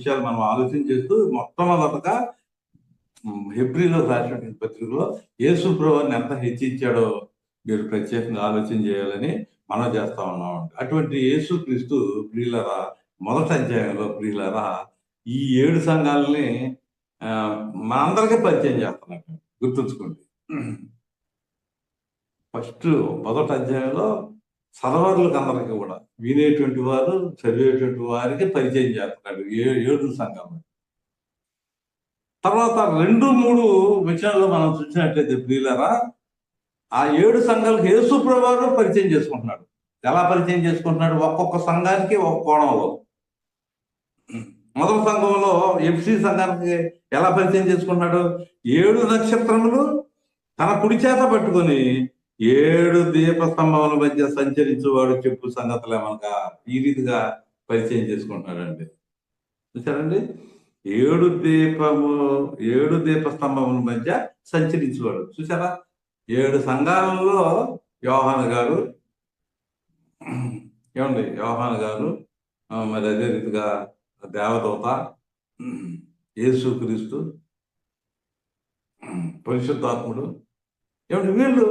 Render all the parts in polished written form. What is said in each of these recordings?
విషయాలు మనం ఆలోచన చేస్తూ మొట్టమొదటగా హెబ్రీలో రాసినటువంటి పత్రికలో యేసు ప్రభువుని ఎంత హెచ్చించాడో మీరు ప్రత్యేకంగా ఆలోచన చేయాలని మనం చేస్తా ఉన్నాం. అటువంటి యేసు క్రీస్తు ప్రియులరా మొదటి అధ్యాయంలో ప్రియులరా ఈ 7 సంఘాలని మనందరికీ పరిచయం చేస్తున్నారు. గుర్తుంచుకోండి. ఫస్ట్ మొదటి అధ్యాయంలో చదవరులకు అందరికీ కూడా వినేటువంటి వారు చదివేటువంటి వారికి పరిచయం చేస్తున్నాడు 7 సంఘాలు. తర్వాత 2-3 విషయాల్లో మనం చూసినట్లయితే ప్రియులరా ఆ 7 సంఘాలకు యేసు ప్రభువు పరిచయం చేసుకుంటున్నాడు. ఎలా పరిచయం చేసుకుంటున్నాడు? ఒక్కొక్క సంఘానికి ఒక కోణంలో. మొదటి సంఘంలో ఎఫ్సి సంఘానికి ఎలా పరిచయం చేసుకుంటున్నాడు? 7 నక్షత్రములు తన కుడి చేత పట్టుకొని 7 దీప స్తంభముల మధ్య సంచరించేవాడు చెప్పు సంగతులు ఏమనగా ఈ రీతిగా పరిచయం చేసుకుంటున్నాడండి. చూసారండి? 7 దీప స్తంభముల మధ్య సంచరించేవాడు. చూసారా? 7 సంఘాలలో యోహాను గారు మరి అదే రీతిగా దేవదూత, యేసుక్రీస్తు, పరిశుద్ధాత్ముడు వీళ్ళు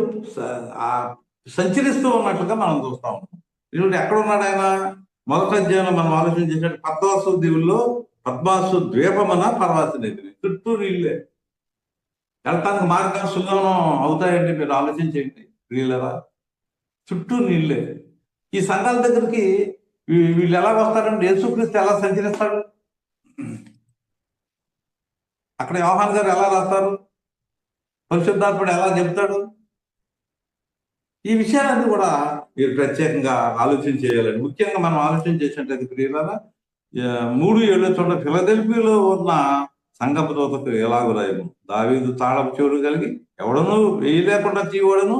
సంచరిస్తూ ఉన్నట్లుగా మనం చూస్తా ఉన్నాం. వీళ్ళు ఎక్కడ ఉన్నాడు ఆయన? మొదటి అధ్యాయంలో మనం ఆలోచన చేసినట్టు పద్మాసు ద్వీపమన పర్వాసినది చుట్టూ నీళ్ళే. వెళ్ళటానికి మార్గాలు సుగమనం అవుతాయండి. మీరు ఆలోచించేయండి వీళ్ళరా, చుట్టూ నీళ్ళే. ఈ సంఘాల దగ్గరికి వీళ్ళు ఎలా వస్తారంటే యేసుక్రీస్తు ఎలా సంచరిస్తాడు? అక్కడ యోహాను గారు ఎలా రాస్తారు? పరిశుద్ధాత్ముడు ఎలా చెప్తాడు? ఈ విషయాలన్నీ కూడా మీరు ప్రత్యేకంగా ఆలోచన చేయాలండి. ముఖ్యంగా మనం ఆలోచన చేసినట్లయితే ప్రియులారా 3:7 చూడండి, ఫిలదెల్ఫియాలో ఉన్న సంఘపు దూతకు ఎలాగూ రాయను, దావీదు తాళపు చెవులు కలిగి ఎవడనూ వేయలేకుండా తీయవాడను,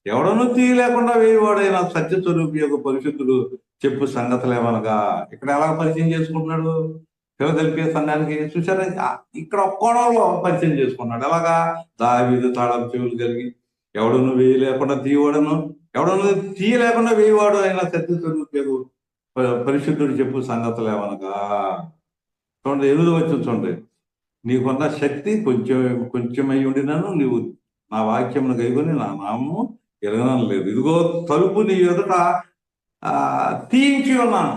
ఎవడనూ తీయలేకుండా వేయవాడైన సత్యస్వరూపి యొక్క పరిశుద్ధుడు చెప్పు సంగతులు ఏమనగా. ఇక్కడ ఎలా పరిచయం చేసుకుంటున్నాడు? ఫిలదెల్ఫియా సంఘానికి చూసారా? ఇక్కడ ఒక్క కోణంలో పరిచయం చేసుకున్నాడు. ఎలాగా? దావీదు తాళపు చెవులు కలిగి ఎవడను వేయలేకుండా తీయవాడను, ఎవడను తీయలేకుండా వేయవాడు అయిన సత్యస్వరూపి పరిశుద్ధుడు చెప్పు సంగతులు ఏమనగా. చూడండి 8వ వచనం చూడండి, నీకున్న శక్తి కొంచెమై ఉండినను నీవు నా వాక్యమును గైకొని నా నామము ఎరగనం లేదు. ఇదిగో తలుపు నీ ఎదుట తీయించి ఉన్నాను.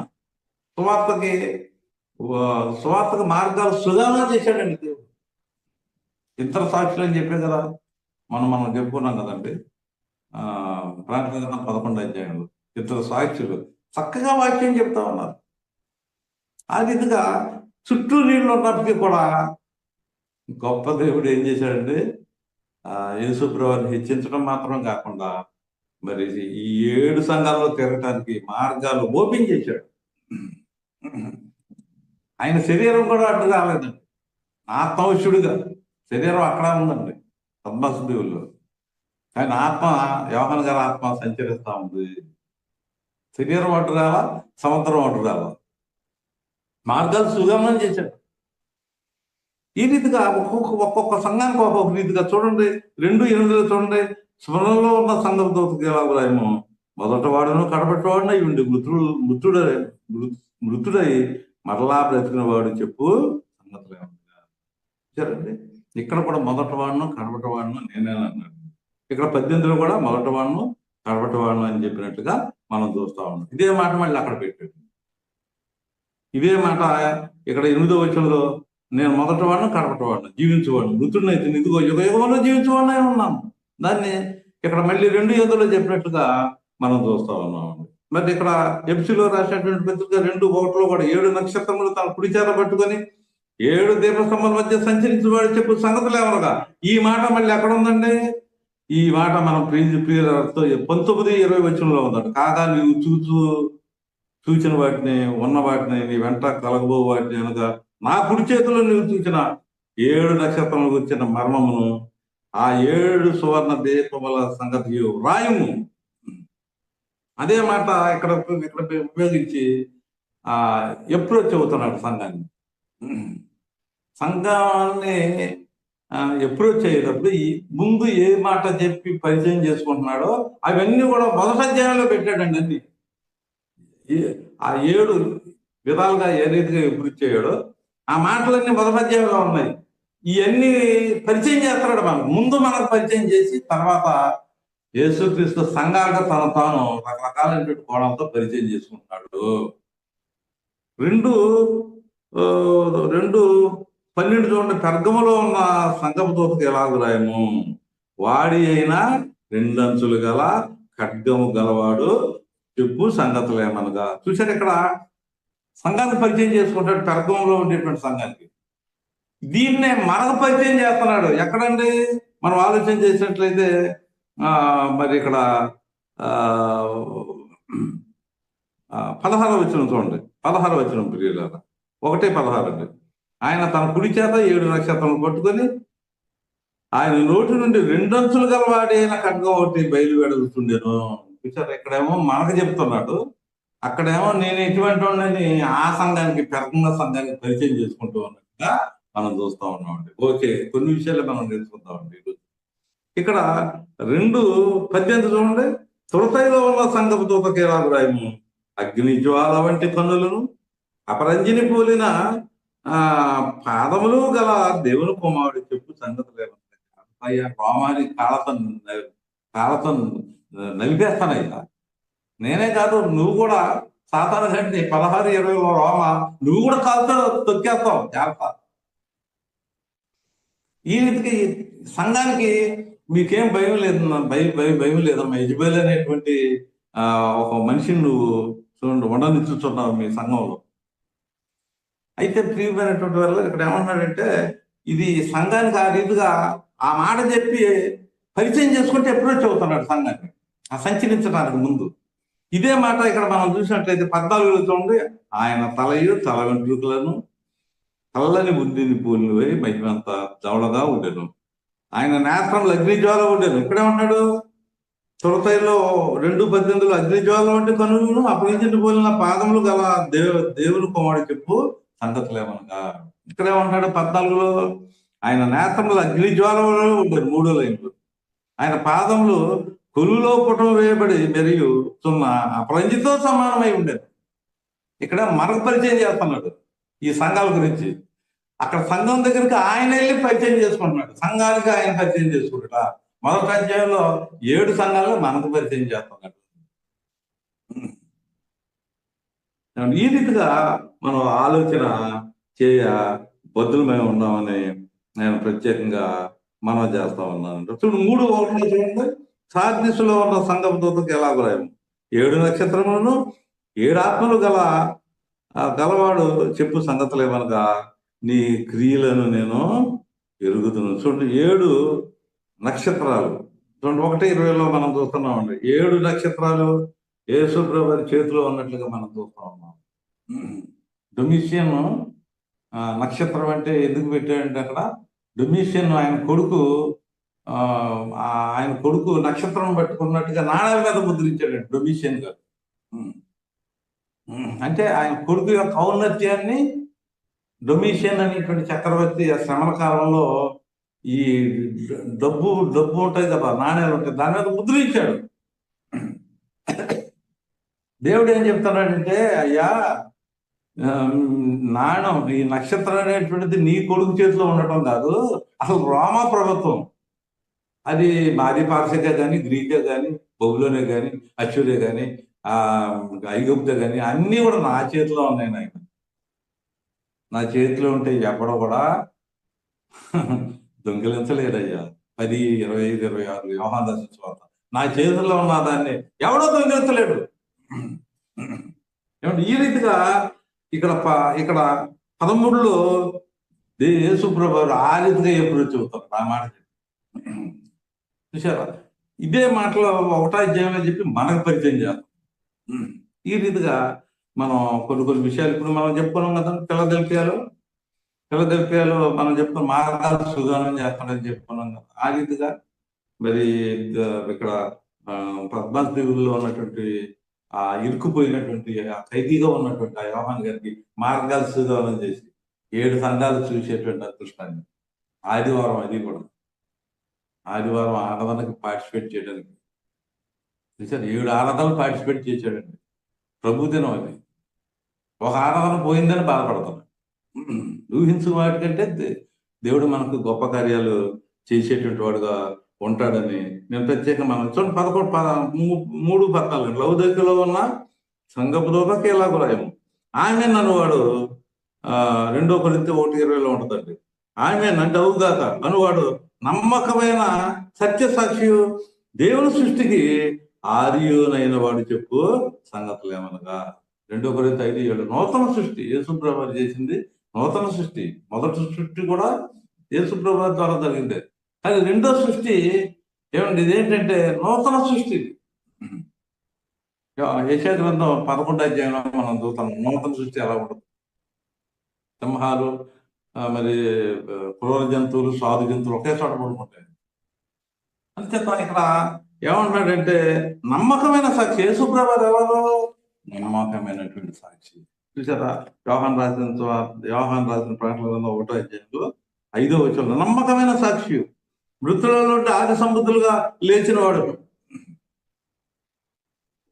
సువార్తకు మార్గాలు సుగమనం చేశాడండి దేవుడు. ఇతర సాక్షులు అని చెప్పే కదా మనం చెప్పుకున్నాం కదండి. ప్రకటన 11వ అధ్యాయంలో ఇతర సాక్షులు చక్కగా వాక్యం చెప్తా ఉన్నారు. ఆ విధంగా చుట్టూ నీళ్ళు ఉన్నప్పటికీ కూడా గొప్ప దేవుడు ఏం చేశాడంటే యేసు ప్రభువుని హెచ్చించడం మాత్రం కాకుండా మరి ఈ 7 సంఘాల్లో తిరగటానికి మార్గాలు ఓపెన్ చేశాడు. ఆయన శరీరం కూడా అడ్డు రాలేదండి. ఆత్మవశుడిగా శరీరం అక్కడ ఉందండి పద్మాసు దేవుల్లో. ఆయన ఆత్మ, యోహాను గారి ఆత్మ సంచరిస్తూ ఉంది. శరీరం అడ్డు రాలా, సముద్రం అడ్డు రాలా, మార్గాలు సుగమనం చేశాడు. ఈ రీతిగా ఒక్కొక్క సంఘానికి ఒక్కొక్క రీతిగా చూడండి. 2:8 చూడండి, స్మరణలో ఉన్న సంఘ దూతకి ఎలాగేమో మొదటి వాడును కడపటి వాడును అయి ఉండి మృతుడై మరలా బ్రతికిన వాడు చెప్పు సంగతులు ఏమంటారండి. ఇక్కడ కూడా మొదటి వాడును కడపటి వాడును నేనే అన్నాడు. ఇక్కడ 18లో కూడా మొదటి వాడును కడపటి వాడును అని చెప్పినట్టుగా మనం చూస్తా ఉన్నాం. ఇదే మాట మళ్ళీ అక్కడ పెట్టాడు. ఇదే మాట ఇక్కడ 8వ వచనంలో నేను మొదటి వాడిని కడపటి వాడిని జీవించేవాడిని మృతుడిని అయితే ఇదిగో యుగంలో జీవించేవాడిని అని ఉన్నాను. దాన్ని ఇక్కడ మళ్ళీ 2:8లో చెప్పినట్టుగా మనం చూస్తా ఉన్నామండి. మరి ఇక్కడ ఎఫ్సిలో రాసినటువంటి పత్రిక 2:1లో కూడా 7 నక్షత్రములు తన కుడి చేత పట్టుకొని 7 దీపస్తంభాల మధ్య సంచరించేవాడు చెప్పు సంగతులు ఏమనగా. ఈ మాట మళ్ళీ ఎక్కడ ఉందండి? ఈ మాట మనం ప్రియులతో 19-20 వచనంలో ఉందండి. కాగా నీవు చూచిన వాటిని, ఉన్న వాటిని, నీ వెంట కలగబో వాటిని అనగా నా కుడి చేతిలో నువ్వు చూసిన 7 నక్షత్రములు వచ్చిన మర్మమును ఆ 7 సువర్ణ దీపముల సంగతి రాయము. అదే మాట ఇక్కడ ఉపయోగించి అప్రోచ్ అవుతున్నాడు సంఘాన్ని. సంఘాన్ని అప్రోచ్ అయ్యేటప్పుడు ముందు ఏ మాట చెప్పి పరిచయం చేసుకుంటున్నాడో అవన్నీ కూడా మొదటి అధ్యాయంలో పెట్టాడండి. అన్ని ఆ 7 విధాలుగా ఏ రీతిగా అభివృద్ధి చేయడో ఆ మాటలన్నీ మొదటి అధ్యాయంలో ఉన్నాయి. ఇవన్నీ పరిచయం చేస్తున్నాడు మనకు. ముందు మనకు పరిచయం చేసి తర్వాత యేసుక్రీస్తు సంఘాలుగా తాను రకరకాలైనటువంటి కోణాలతో పరిచయం చేసుకుంటున్నాడు. 2:12 చూడండి. పెర్గములో ఉన్న సంఘపు దూతకు ఎలాగ రాయము, వాడి అయినా 2 అంచులు గల ఖడ్గము గలవాడు చెప్పు సంగతులు ఏమనగా. చూశారు, ఇక్కడ సంఘాన్ని పరిచయం చేసుకుంటాడు, పెర్గములో ఉండేటువంటి సంఘానికి. దీన్నే మనకు పరిచయం చేస్తున్నాడు. ఎక్కడండి? మనం ఆలోచన చేసినట్లయితే మరి ఇక్కడ 16వ వచనం చూడండి. 16వ వచనం ప్రియులారా, 1:16 అండి. ఆయన తన కుడి చేత 7 నక్షత్రములు పట్టుకొని ఆయన నోటి నుండి 2 అంచులు గలవాడైన ఖడ్గం ఒకటి బయలువెడుతుండెను. చూసారు, ఇక్కడేమో మనకు చెప్తున్నాడు, అక్కడేమో నేను ఎటువంటి వాడిని ఆ సంఘానికి, పెర్గమ సంఘానికి పరిచయం చేసుకుంటూ ఉన్నట్టుగా మనం చూస్తా ఉన్నామండి. ఓకే, కొన్ని విషయాలు మనం తెలుసుకుందామండి ఈరోజు. ఇక్కడ 2:18 చూడండి. తురతైలో ఉన్న సంఘపు దూతకి ఎలా రాయము, అగ్ని జ్వాల వంటి కన్నులను అపరంజిని పోలిన పాదములు గల దేవుని కుమారుడు చెప్పు సంగతులు ఏమన్నా. రోమాని కాళ్ళతో నలిపేస్తానయ్యా. నేనే కాదు, నువ్వు కూడా సాతాను కంటే 16-20 రోమ నువ్వు కూడా కాలుతో తొక్కేస్తావు, జాగ్రత్త. ఈ రీతికి సంఘానికి మీకేం భయం లేదు, భయం లేదమ్మా. యజబేల్ అనేటువంటి ఒక మనిషిని నువ్వు చూడండి ఉండనిచ్చుతున్నావు మీ సంఘంలో. అయితే ప్రియమైనటువంటి వాళ్ళు ఇక్కడ ఏమన్నాడంటే, ఇది సంఘానికి ఆ రీతిగా ఆ మాట చెప్పి పరిచయం చేసుకుంటే ఎప్పుడో చెబుతున్నాడు సంఘాన్ని, ఆ సంచరించడానికి ముందు. ఇదే మాట ఇక్కడ మనం చూసినట్లయితే 14 చూడండి. ఆయన తలయు తల వెంట్రుకలను చల్లని బుద్ధిని పూలినవై మహిమంతా దవడగా ఉండెను. ఆయన నేత్రంలో అగ్నిజ్వాల ఉండేను. ఇక్కడే ఉన్నాడు. తురతైలో 2:18 అగ్నిజ్వాల వంటి కనులను అపరించిన పోలిన పాదములు గల దేవుని కుమారుడు చెప్పు సంగతులు ఏమనగా. ఇక్కడే ఉంటాడు 14లో. ఆయన నేత్రంలో అగ్నిజ్వాల ఉండేది 3వ లైన్లు. ఆయన పాదములు కొలులో పుటం వేయబడి మెరుగుతున్న అపరంజితో సమానమై ఉండేది. ఇక్కడ మనకు పరిచయం చేస్తున్నాడు ఈ సంఘాల గురించి. అక్కడ సంఘం దగ్గరికి ఆయన వెళ్ళి పరిచయం చేసుకుంటున్నాడు, సంఘానికి ఆయన పరిచయం చేసుకుంటాడా. మొదటి అధ్యాయంలో 7 సంఘాలను మనకు పరిచయం చేస్తున్నాడు. ఈ రీతిగా మనం ఆలోచన చేయ బద్దులమై ఉన్నామని నేను ప్రత్యేకంగా మనం చేస్తా ఉన్నాను. చూడు 3:1 చూడండి. సార్దిస్సులో ఉన్న సంఘం దూతకు ఎలా రాయము, 7 నక్షత్రములను 7 ఆత్మలు గలవాడు చెప్పు సంగతులు ఏమనగా, నీ క్రియలను నేను ఎరుగుతున్నాను. చూడండి 7 నక్షత్రాలు చూడండి. 1:20లో మనం చూస్తున్నామండి. 7 నక్షత్రాలు యేసు ప్రభువు చేతిలో ఉన్నట్లుగా మనం చూస్తా ఉన్నాం. డొమిషియన్ నక్షత్రం అంటే ఎందుకు పెట్టాడంటే, అక్కడ డొమిషియన్ ఆయన కొడుకు నక్షత్రం పట్టుకున్నట్టుగా నాణ్యాల మీద ముద్రించాడు డొమిషియన్ గారు. అంటే ఆయన కొడుకు యొక్క ఔన్నత్యాన్ని డొమిషియన్ అనేటువంటి చక్రవర్తి శ్రమల కాలంలో ఈ డబ్బు ఉంటాయి కదా, నాణ్యాలు ఉంటాయి, దాని మీద ముద్రించాడు. దేవుడు ఏం చెప్తున్నాడంటే, అయ్యా నాణం ఈ నక్షత్రం అనేటువంటిది నీ కొడుకు చేతిలో ఉండటం కాదు, అసలు రోమా ప్రభుత్వం, అది మాది పార్సికే కానీ, గ్రీకే కానీ, బబులోనే కానీ, అశ్షూరే కానీ, ఐగుప్తే కానీ అన్నీ కూడా నా చేతిలో ఉన్నాయి నాయన. నా చేతిలో ఉంటే ఎప్పుడో కూడా దొంగిలించలేదయ్యా. 10, 25, 26 యోహాను సువార్త. నా చేతుల్లో ఉన్న దాన్ని ఎవడో దొంగిలించలేడు. ఏమంటే ఈ రీతిగా ఇక్కడ 13లో యేసు ప్రభువు ఆ రీతిగా ఎప్పుడు చెబుతారు ఆ మాట చూసారా. ఇదే మాటలో 1వ అధ్యాయంలో చెప్పి మనకు పరిచయం చేస్తాం. ఈ రీతిగా మనం కొన్ని విషయాలు ఇప్పుడు మనం చెప్పుకున్నాం కదా. ఫిలదెల్ఫియాలో మనం చెప్పుకున్న మార్గాలు సుగానం చేస్తాడని చెప్పుకున్నాం కదా. ఆ రీతిగా మరి ఇక్కడ పద్మాస్ దీవుల్లో ఉన్నటువంటి ఆ ఇరుక్కుపోయినటువంటి ఆ ఖైదీగా ఉన్నటువంటి ఆ యోహాను గారికి మార్గాలు సుగానం చేసి 7 సంఘాలు చూసేటువంటి అదృష్టాన్ని, ఆదివారం అది కూడా ఆదివారం ఆరాధనకి పార్టిసిపేట్ చేయడానికి చూసారు. 7 ఆరాధనలు పార్టిసిపేట్ చేశాడండి. ప్రభు దినం అది. ఒక ఆరాధన పోయిందని బాధపడతాను. ఊహించు వాటికంటే దేవుడు మనకు గొప్ప కార్యాలు చేసేటువంటి వాడుగా ఉంటాడని నేను ప్రత్యేకంగా మనం చూడండి 3:14 లౌదోకిలో ఉన్న సంఘపు దూతకి ఎలాగో రాయము. ఆమె నన్ను వాడు 2 కొరింథీ 1:20 ఉంటుందండి. ఆమె అంటే అవుగాక అనువాడు నమ్మకమైన సత్య సాక్షి దేవుని సృష్టికి ఆర్యునైన వాడు చెప్పు సంగతులు ఏమనగా 2 కొరింథీ 5:7 నూతన సృష్టి యేసుప్రభువు చేసింది. నూతన సృష్టి, మొదటి సృష్టి కూడా యేసుప్రభువు ద్వారా జరిగింది. కానీ రెండో సృష్టి ఏమండి, ఇదేంటంటే నూతన సృష్టి. యెషయా గ్రంథం 11వ అధ్యాయంలో మనం చూస్తాం నూతన సృష్టి ఎలా ఉంటుంది. సింహాలు మరి క్రూర జంతువులు, సాధు జంతువులు ఒకే చోట పడుకుంటాయి. అంతేత ఇక్కడ ఏమంటున్నాడంటే నమ్మకమైన సాక్షి. యేసుప్రభువు ఎవరు? నమ్మకమైనటువంటి సాక్షి. చూసారా, యోహాన్ రాసిన ప్రకటన గ్రంథం 1వ అధ్యాయంలో 5వ వచనంలో నమ్మకమైన సాక్షి, మృతులలో ఆది సంబుద్ధులుగా లేచిన వాడు.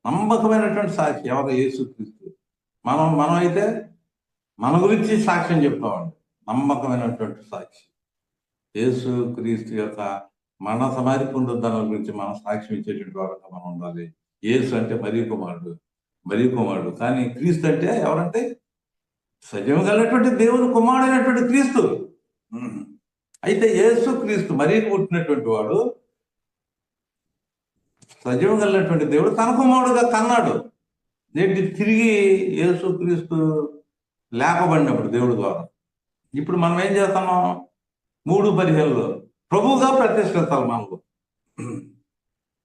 నమ్మకమైనటువంటి సాక్షి ఎవరు? యేసుక్రీస్తు. మనం అయితే మన గురించి సాక్ష్యం చెప్తామండి. నమ్మకమైనటువంటి సాక్షి యేసుక్రీస్తు యొక్క మన సమాధి పునరుద్ధరణ గురించి మనం సాక్ష్యం ఇచ్చేటువంటి వాడుగా మనం ఉండాలి. యేసు అంటే మరీ కుమారుడు. కానీ క్రీస్తు అంటే ఎవరంటే సజీవం కలిగినటువంటి దేవుని కుమారుడైనటువంటి క్రీస్తు. అయితే యేసు క్రీస్తు మరీ పుట్టినటువంటి వాడు, సజీవం కలిగినటువంటి దేవుడు తన కుమారుడుగా కన్నాడు. నేటి తిరిగి యేసు క్రీస్తు లేపబడినప్పుడు దేవుడి ద్వారా ఇప్పుడు మనం ఏం చేస్తున్నాం? 3:15 ప్రభువుగా ప్రతిష్ఠిస్తాం మనకు.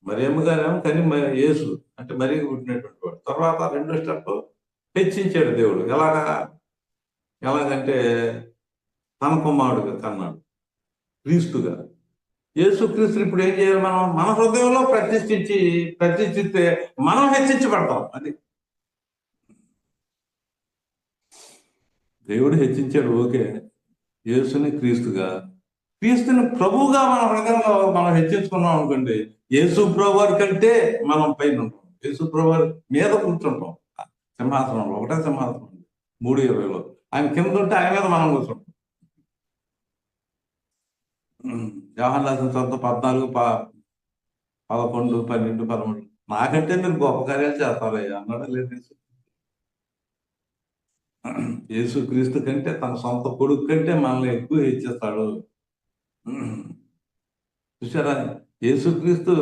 మరియమ్మ గారేమో కానీ యేసు అంటే మరీ పుట్టినటువంటి వాడు. తర్వాత రెండో స్టెప్ హెచ్చించాడు దేవుడు. ఎలాగంటే తన కుమారుడుగా కన్నాడు క్రీస్తుగా. యేసు క్రీస్తుని ఇప్పుడు ఏం చేయాలి? మనం మన హృదయంలో ప్రతిష్ఠిస్తే మనం హెచ్చించబడతాం. అది దేవుడు హెచ్చించాడు, ఓకే. యేసుని క్రీస్తుని ప్రభువుగా మన హృదయంలో మనం హెచ్చించుకున్నాం అనుకోండి, యేసు ప్రభువారి కంటే మనం పైన ఉంటాం. యేసు ప్రభువారి మీద కూర్చుంటాం సింహాసనంలో. ఒకటే సింహాసనం 3:20లో ఆయన కింద ఉంటే ఆయన మీద మనం కూర్చుంటాం. యోహాను రాసిన సువార్త 14, 11, 12, 13 నాకంటే మీరు గొప్ప కార్యాలు చేస్తారయ్యా అన్నాడా లేదు? యేసుక్రీస్తు కంటే తన సొంత కొడుకు కంటే మనల్ని ఎక్కువ హెచ్చిస్తాడు. చూసారా, యేసుక్రీస్తు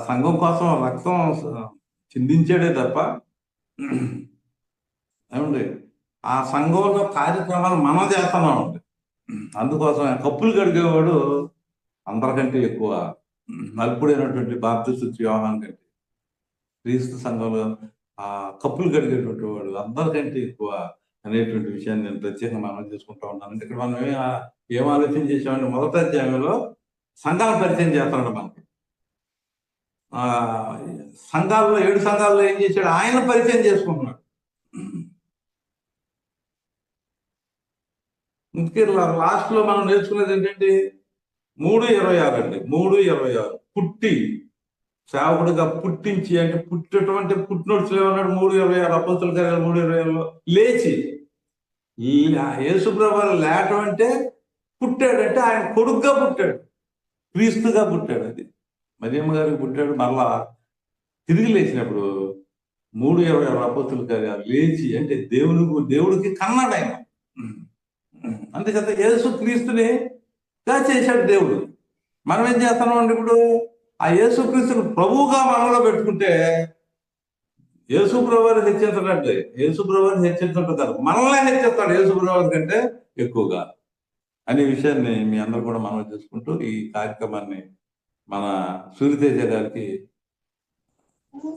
సంఘం కోసం రక్తం చిందించాడే తప్ప ఏమండి ఆ సంఘంలో కార్యక్రమాలు మనం చేస్తున్నామండి. అందుకోసం కప్పులు కడిగేవాడు అందరికంటే ఎక్కువ నలుపుడైనటువంటి బాప్తిస్మ యోహాను కంటే క్రీస్తు సంఘంలో కప్పులు కడిగేటువంటి వాడు అందరికంటే ఎక్కువ అనేటువంటి విషయాన్ని నేను ప్రత్యేకంగా మనం చేసుకుంటా ఉన్నాను. ఇక్కడ మనం ఏం ఆలోచన చేసామంటే మొదటి అధ్యాయంలో సంఘాలు పరిచయం చేస్తున్నాడు మనకి. సంఘాల్లో 7 సంఘాల్లో ఏం చేశాడు? ఆయన పరిచయం చేసుకుంటున్నాడు. ఇందుకే లాస్ట్ లో మనం నేర్చుకునేది ఏంటంటే 3:26 అండి. 3:26 పుట్టి సేవకుడిగా పుట్టించి అంటే పుట్టటువంటి పుట్టినోడ్చులు ఏమన్నాడు? 3:26 అపోస్తల కార్యాలు 3:26లో లేచి ఈ యేసుప్రభువు లేటం అంటే పుట్టాడంటే ఆయన కొడుకుగా పుట్టాడు, క్రీస్తుగా పుట్టాడు. అది మరియమ్మ గారికి పుట్టాడు. మరలా తిరిగి లేచినప్పుడు 3:26 అపోస్తల కార్యాలు లేచి అంటే దేవుడికి కన్నాడు ఆయన. అందుచేత యేసు క్రీస్తుని చేశాడు దేవుడు. మనం ఏం చేస్తున్నాం అంటే ఇప్పుడు ఆ యేసు క్రీస్తుని ప్రభువుగా మనలో పెట్టుకుంటే యేసు ప్రభువుని హెచ్చించడండి. యేసు ప్రభువుని హెచ్చించడం కాదు, మనల్ని హెచ్చిస్తాడు యేసు ప్రభువు కంటే ఎక్కువగా అనే విషయాన్ని మీ అందరూ కూడా మనం చేసుకుంటూ ఈ కార్యక్రమాన్ని మన సూర్యతేజ గారికి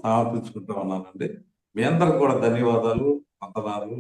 సమర్పించుకుంటూ ఉన్నానండి. మీ అందరికి కూడా ధన్యవాదాలు, వందనాలు.